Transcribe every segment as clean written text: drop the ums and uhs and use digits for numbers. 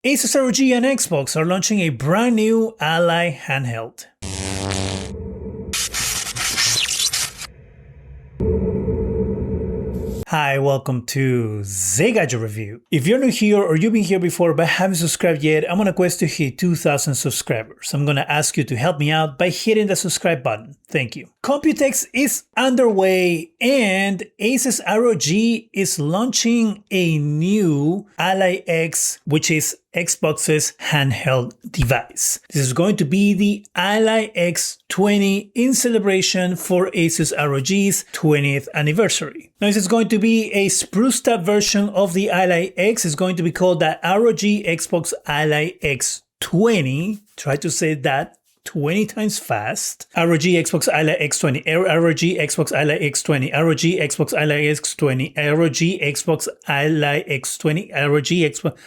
Asus ROG and Xbox are launching a brand new Ally handheld. Hi, welcome to ZGadgetReview. If you're new here or you've been here before but haven't subscribed yet, I'm on a quest to hit 2,000 subscribers. I'm gonna ask you to help me out by hitting the subscribe button. Thank you. Computex is underway and Asus ROG is launching a new Ally X, which is Xbox's handheld device. This is going to be the Ally X20 in celebration for Asus ROG's 20th anniversary. Now, this is going to be a spruced up version of the Ally X. It's going to be called the ROG Xbox Ally X20. Try to say that 20 times fast. ROG Xbox Ally X20, ROG Xbox Ally X20, ROG Xbox Ally X20, ROG Xbox Ally X20, ROG Xbox...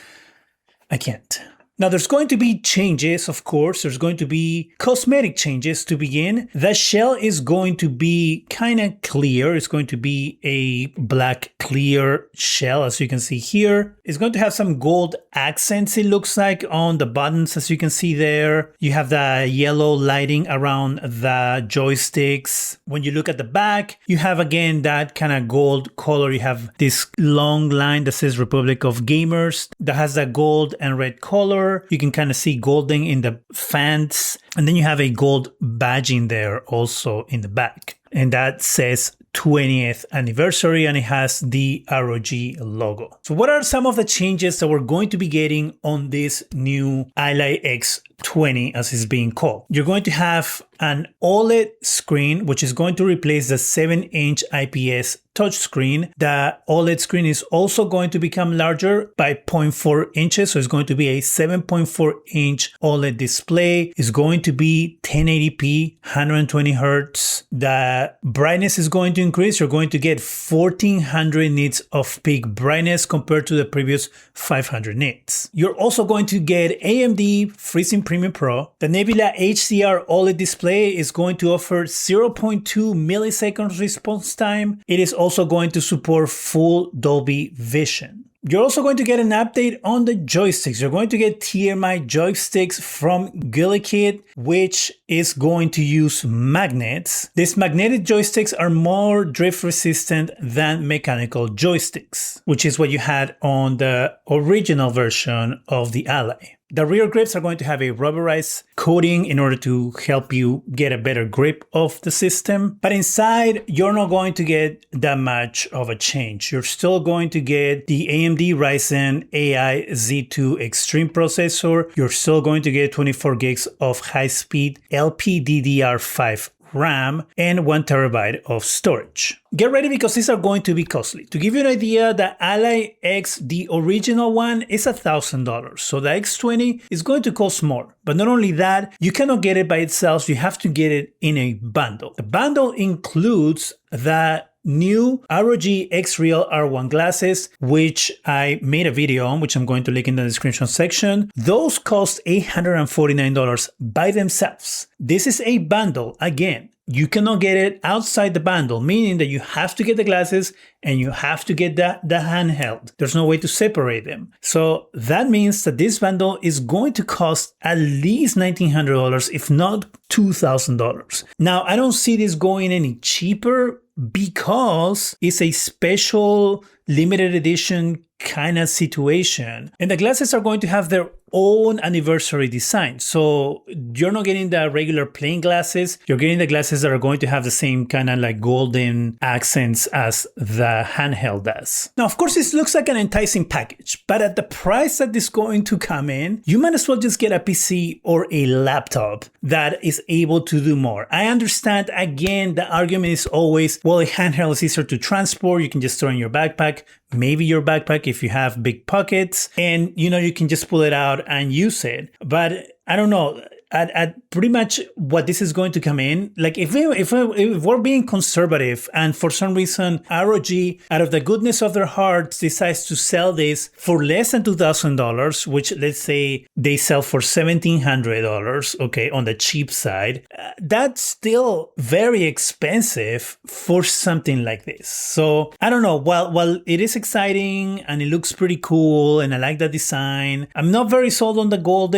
I can't. Now, there's going to be changes, of course. There's going to be cosmetic changes to begin. The shell is going to be kind of clear. It's going to be a black clear shell, as you can see here. It's going to have some gold accents, it looks like, on the buttons, as you can see there. You have the yellow lighting around the joysticks. When you look at the back, you have, again, that kind of gold color. You have this long line that says Republic of Gamers that has that gold and red color. You can kind of see golding in the fans, and then you have a gold badging there also in the back, and that says 20th anniversary, and it has the ROG logo. So what are some of the changes that we're going to be getting on this new Ally X20, as it's being called? You're going to have an OLED screen, which is going to replace the 7-inch IPS touchscreen. The OLED screen is also going to become larger by 0.4 inches. So it's going to be a 7.4-inch OLED display. It's going to be 1080p, 120 hertz. The brightness is going to increase. You're going to get 1400 nits of peak brightness compared to the previous 500 nits. You're also going to get AMD FreeSync Premium Pro. The Nebula HDR OLED display is going to offer 0.2 milliseconds response time. It is also going to support full Dolby Vision. You're also going to get an update on the joysticks. You're going to get TMI joysticks from Gillikit, which is going to use magnets. These magnetic joysticks are more drift resistant than mechanical joysticks, which is what you had on the original version of the Ally. The rear grips are going to have a rubberized coating in order to help you get a better grip of the system. But inside, you're not going to get that much of a change. You're still going to get the AMD Ryzen AI Z2 Extreme processor. You're still going to get 24 gigs of high-speed LPDDR5 RAM and 1 terabyte of storage. Get ready because these are going to be costly. To give you an idea, the Ally X, the original one, is $1,000. So the X20 is going to cost more. But not only that, you cannot get it by itself. You have to get it in a bundle. The bundle includes the new ROG X-Real R1 glasses, which I made a video on, which I'm going to link in the description section. Those cost $849 by themselves. This is a bundle. Again, you cannot get it outside the bundle, meaning that you have to get the glasses and you have to get the handheld. There's no way to separate them. So that means that this bundle is going to cost at least $1,900, if not $2,000. Now, I don't see this going any cheaper because it's a special limited edition kind of situation. And the glasses are going to have their own anniversary design. So you're not getting the regular plain glasses. You're getting the glasses that are going to have the same kind of like golden accents as the handheld does. Now, of course, this looks like an enticing package, but at the price that is going to come in, you might as well just get a PC or a laptop that is able to do more. I understand, again, the argument is always, well, a handheld is easier to transport. You can just throw in your backpack, maybe your backpack if you have big pockets, and you can just pull it out and use it. But I don't know, at pretty much what this is going to come in. Like if we're being conservative and for some reason ROG, out of the goodness of their hearts, decides to sell this for less than $2,000, which let's say they sell for $1,700, okay, on the cheap side, that's still very expensive for something like this. So I don't know, while it is exciting and it looks pretty cool and I like the design, I'm not very sold on the gold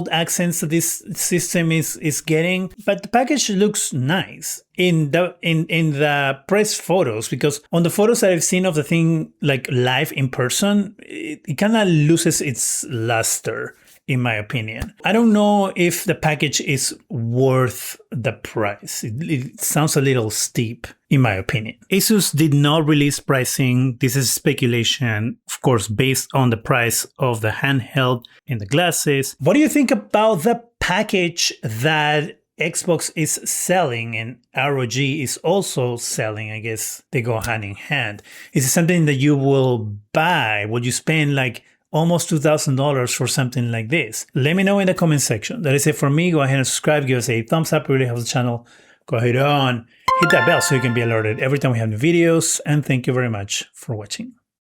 accents that this system is getting, but the package looks nice in the press photos, because on the photos that I've seen of the thing like live in person, it kind of loses its luster, in my opinion. I don't know if the package is worth the price. It sounds a little steep, in my opinion. Asus did not release pricing. This is speculation, of course, based on the price of the handheld and the glasses. What do you think about the package that Xbox is selling and ROG is also selling? I guess they go hand in hand. Is it something that you will buy? Would you spend like almost $2,000 for something like this? Let me know in the comment section. That is it for me. Go ahead and subscribe, give us a thumbs up, it really helps the channel. Go ahead on, hit that bell so you can be alerted every time we have new videos, and thank you very much for watching.